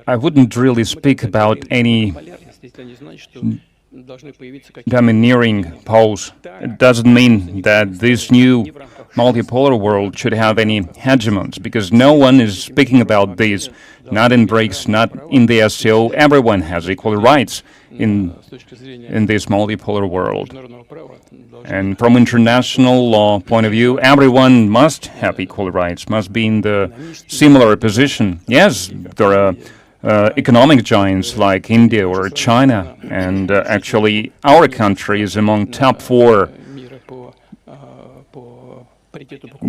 I wouldn't really speak about any domineering pose. It doesn't mean that this new multipolar world should have any hegemons, because no one is speaking about this, not in BRICS, not in the SCO. Everyone has equal rights in this multipolar world. And from international law point of view, everyone must have equal rights, must be in the similar position. Yes, there are economic giants like India or China, and actually our country is among top 4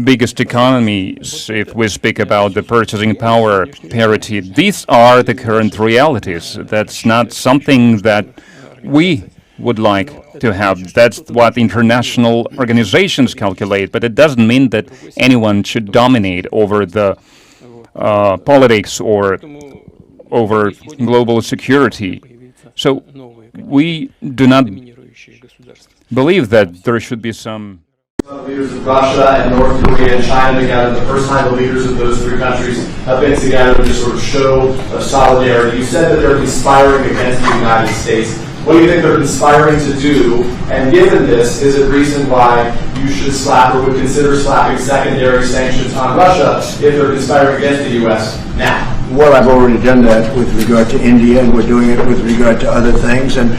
biggest economies if we speak about the purchasing power parity. These are the current realities. That's not something that we would like to have. That's what international organizations calculate, but it doesn't mean that anyone should dominate over the politics or over global security. So we do not believe that there should be some leaders of Russia and North Korea and China together. The first time the leaders of those 3 countries have been together to sort of show solidarity. You said that they're conspiring against the United States. What do you think they're conspiring to do? And given this, is it reason why you should slap or would consider slapping secondary sanctions on Russia if they're conspiring against the U.S. now? Well, I've already done that with regard to India, and we're doing it with regard to other things. And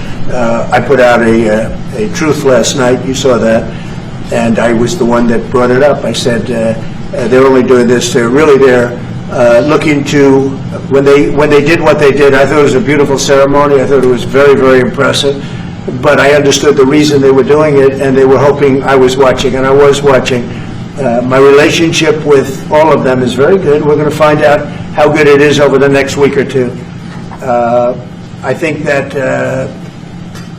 I put out a truth last night. You saw that. And I was the one that brought it up. I said they're only doing this. They're really looking to when they did what they did. I thought it was a beautiful ceremony. I thought it was very, very impressive. But I understood the reason they were doing it, and they were hoping I was watching, and I was watching. My relationship with all of them is very good. We're going to find out how good it is over the next week or 2. I think that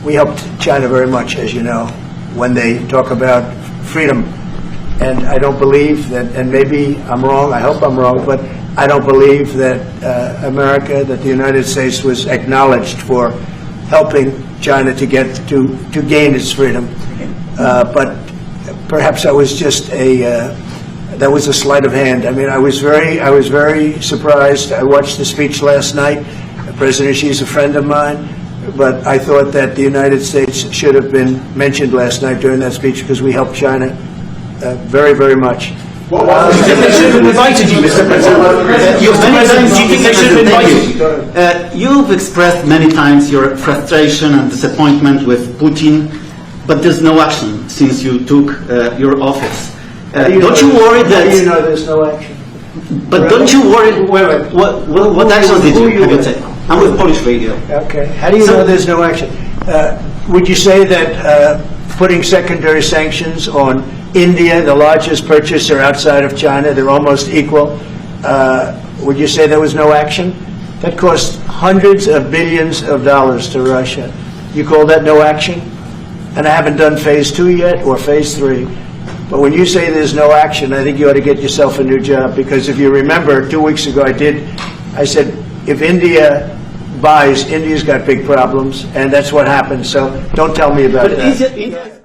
we helped China very much, as you know, when they talk about freedom. And I don't believe that, and maybe I'm wrong, I hope I'm wrong, but I don't believe that America, that the United States was acknowledged for helping China to gain its freedom. But perhaps I was just that was a sleight of hand. I mean, I was very surprised. I watched the speech last night. President Xi's a friend of mine. But I thought that the United States should have been mentioned last night during that speech because we helped China very, very much. They should have invited you, Mr. President. Do you think they should have invited you? You've expressed many times your frustration and disappointment with Putin, but there's no action since you took your office. Don't you worry that... How do you know there's no action? But don't you worry... What actions did you take? I'm with Polish radio. Okay. How do you know there's no action? Would you say that putting secondary sanctions on India, the largest purchaser outside of China, they're almost equal, would you say there was no action? That cost hundreds of billions of dollars to Russia. You call that no action? And I haven't done phase 2 yet or phase 3. But when you say there's no action, I think you ought to get yourself a new job, because if you remember, 2 weeks ago I said, if India buys, India's got big problems, and that's what happened. So don't tell me about that.